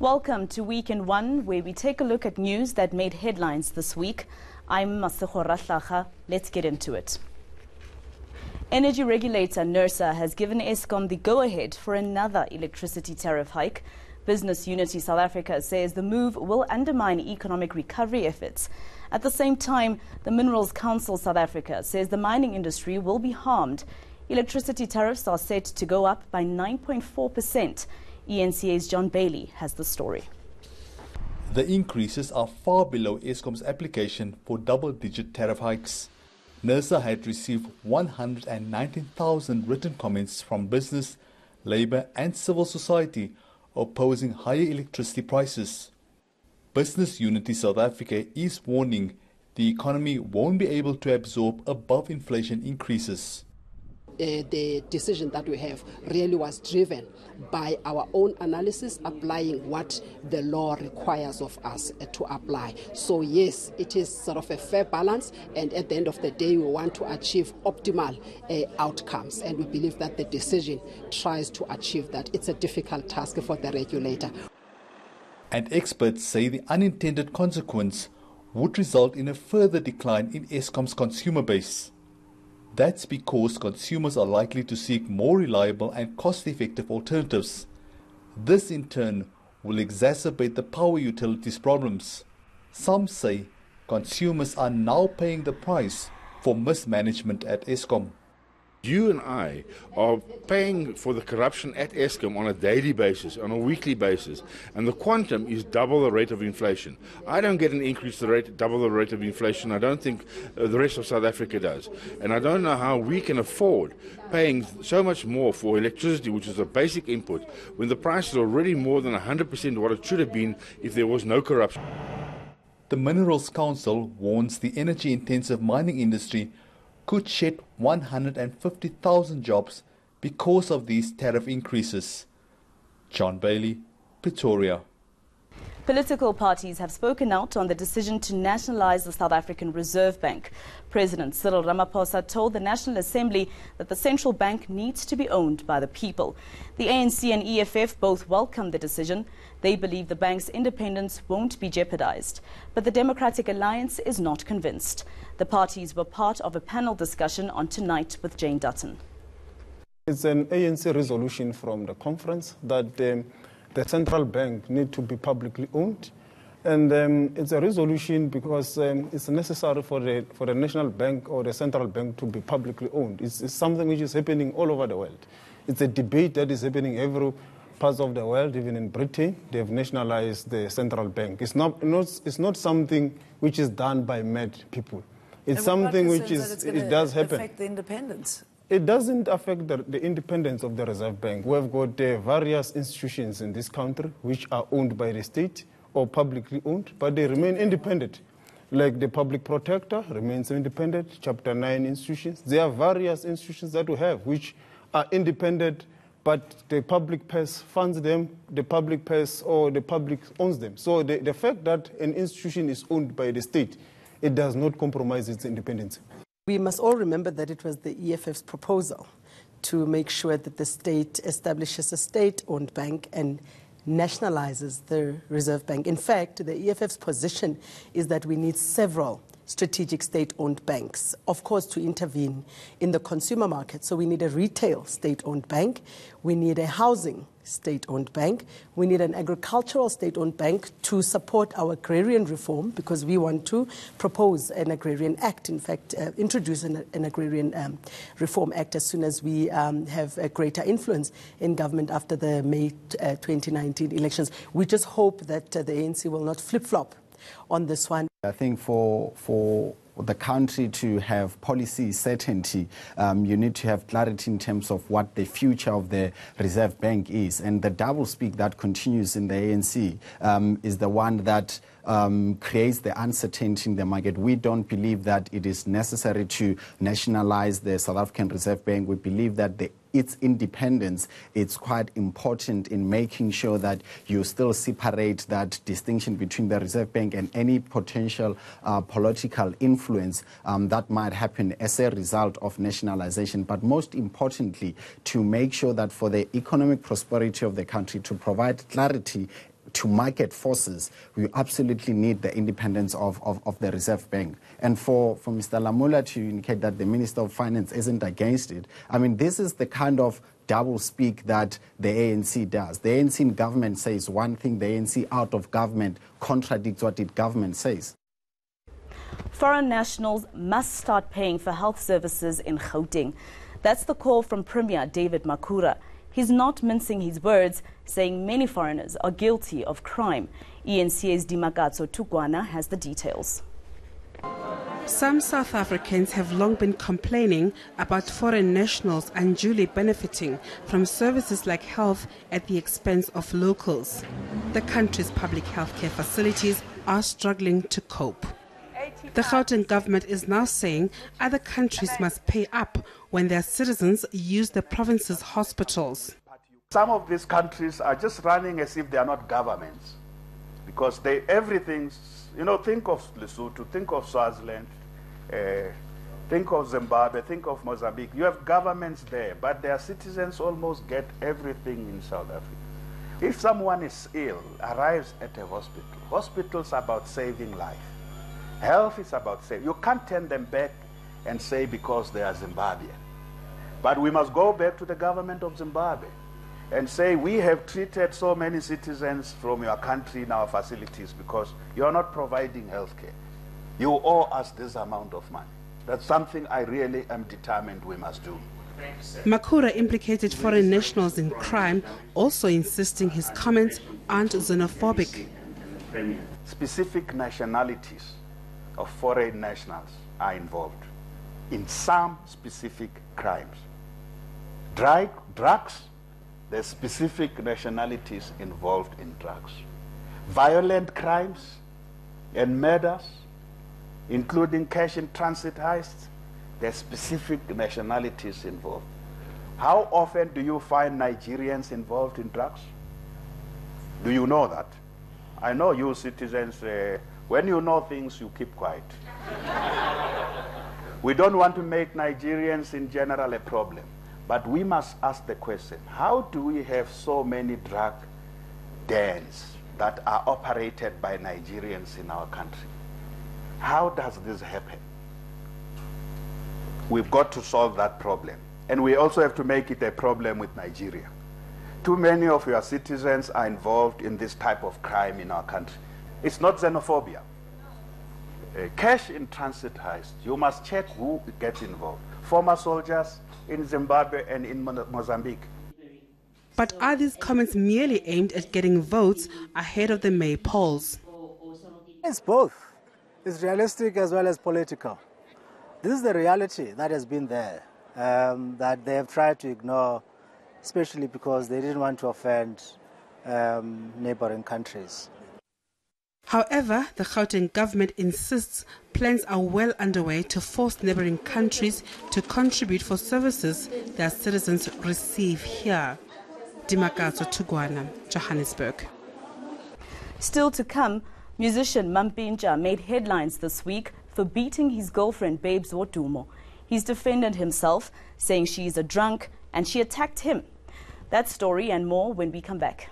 Welcome to Week in One, where we take a look at news that made headlines this week. I'm Masego Ratlaga. Let's get into it. Energy regulator NERSA has given Eskom the go-ahead for another electricity tariff hike. Business Unity South Africa says the move will undermine economic recovery efforts. At the same time, the Minerals Council South Africa says the mining industry will be harmed. Electricity tariffs are set to go up by 9.4%. ENCA's John Bailey has the story. The increases are far below Eskom's application for double-digit tariff hikes. NERSA had received 119,000 written comments from business, labour and civil society opposing higher electricity prices. Business Unity South Africa is warning the economy won't be able to absorb above-inflation increases. The decision that we have really was driven by our own analysis, applying what the law requires of us to apply. So yes, it is sort of a fair balance, and at the end of the day we want to achieve optimal outcomes, and we believe that the decision tries to achieve that. It's a difficult task for the regulator. And experts say the unintended consequence would result in a further decline in Eskom's consumer base. That's because consumers are likely to seek more reliable and cost-effective alternatives. This in turn will exacerbate the power utilities problems. Some say consumers are now paying the price for mismanagement at Eskom. You and I are paying for the corruption at Eskom on a daily basis, on a weekly basis, and the quantum is double the rate of inflation. I don't get an increase the rate, double the rate of inflation. I don't think the rest of South Africa does. And I don't know how we can afford paying so much more for electricity, which is a basic input, when the price is already more than 100% what it should have been if there was no corruption. The Minerals Council warns the energy-intensive mining industry could shed 150,000 jobs because of these tariff increases. John Bailey, Pretoria. Political parties have spoken out on the decision to nationalize the South African Reserve Bank. President Cyril Ramaphosa told the National Assembly that the central bank needs to be owned by the people. The ANC and EFF both welcome the decision. They believe the bank's independence won't be jeopardized. But the Democratic Alliance is not convinced. The parties were part of a panel discussion on Tonight with Jane Dutton. It's an ANC resolution from the conference that the central bank need to be publicly owned, and it's a resolution because it's necessary for the national bank or the central bank to be publicly owned. It's something which is happening all over the world. It's a debate that is happening every part of the world. Even in Britain, they've nationalized the central bank. It's not something which is done by mad people. It's something which it does happen. Affect the independence. It doesn't affect the independence of the Reserve Bank. We've got various institutions in this country which are owned by the state or publicly owned, but they remain independent. Like the Public Protector remains independent, Chapter 9 institutions. There are various institutions that we have which are independent, but the public purse funds them, the public purse or the public owns them. So the fact that an institution is owned by the state, it does not compromise its independence. We must all remember that it was the EFF's proposal to make sure that the state establishes a state-owned bank and nationalizes the Reserve Bank. In fact, the EFF's position is that we need several strategic state-owned banks, of course, to intervene in the consumer market. So we need a retail state-owned bank, we need a housing state-owned bank, we need an agricultural state-owned bank to support our agrarian reform, because we want to propose an agrarian act, in fact, introduce an agrarian reform act as soon as we have a greater influence in government after the May 2019 elections. We just hope that the ANC will not flip-flop on this one. I think for the country to have policy certainty, you need to have clarity in terms of what the future of the Reserve Bank is. And the doublespeak that continues in the ANC is the one that creates the uncertainty in the market. We don't believe that it is necessary to nationalize the South African Reserve Bank. We believe that its independence, it's quite important in making sure that you still separate that distinction between the Reserve Bank and any potential political influence that might happen as a result of nationalization. But most importantly, to make sure that for the economic prosperity of the country, to provide clarity to market forces, we absolutely need the independence of the Reserve Bank. And for Mr. Lamula to indicate that the Minister of Finance isn't against it, I mean, this is the kind of double speak that the ANC does. The ANC in government says one thing, the ANC out of government contradicts what the government says. Foreign nationals must start paying for health services in Gauteng. That's the call from Premier David Makhura. He's not mincing his words, saying many foreigners are guilty of crime. ENCA's Dimakatso Tugwana has the details. Some South Africans have long been complaining about foreign nationals unduly benefiting from services like health at the expense of locals. The country's public healthcare facilities are struggling to cope. The Gauteng government is now saying other countries must pay up when their citizens use the province's hospitals. Some of these countries are just running as if they are not governments, because everything's, think of Lesotho, think of Swaziland, think of Zimbabwe, think of Mozambique. You have governments there, but their citizens almost get everything in South Africa. If someone is ill, arrives at a hospital, hospitals are about saving life. Health is about saving. You can't turn them back and say because they are Zimbabwean. But we must go back to the government of Zimbabwe and say we have treated so many citizens from your country in our facilities because you are not providing health care. You owe us this amount of money. That's something I really am determined we must do. Makhura implicated foreign nationals in crime, also insisting his comments aren't xenophobic. Specific nationalities of foreign nationals are involved in some specific crimes. Drugs, there's specific nationalities involved in drugs. Violent crimes and murders, including cash in transit heists, there's specific nationalities involved. How often do you find Nigerians involved in drugs? Do you know that? I know you citizens, when you know things, you keep quiet. We don't want to make Nigerians in general a problem, but we must ask the question, how do we have so many drug dens that are operated by Nigerians in our country? How does this happen? We've got to solve that problem. And we also have to make it a problem with Nigeria. Too many of your citizens are involved in this type of crime in our country. It's not xenophobia. Cash in transit heist, you must check who gets involved. Former soldiers in Zimbabwe and in Mozambique. But are these comments merely aimed at getting votes ahead of the May polls? It's both. It's realistic as well as political. This is the reality that has been there, that they have tried to ignore, especially because they didn't want to offend neighboring countries. However, the Gauteng government insists plans are well underway to force neighboring countries to contribute for services their citizens receive here. Dimakatso Tugwana, Johannesburg. Still to come, musician Mampintsha made headlines this week for beating his girlfriend Babes Wodumo. He's defended himself, saying she's a drunk and she attacked him. That story and more when we come back.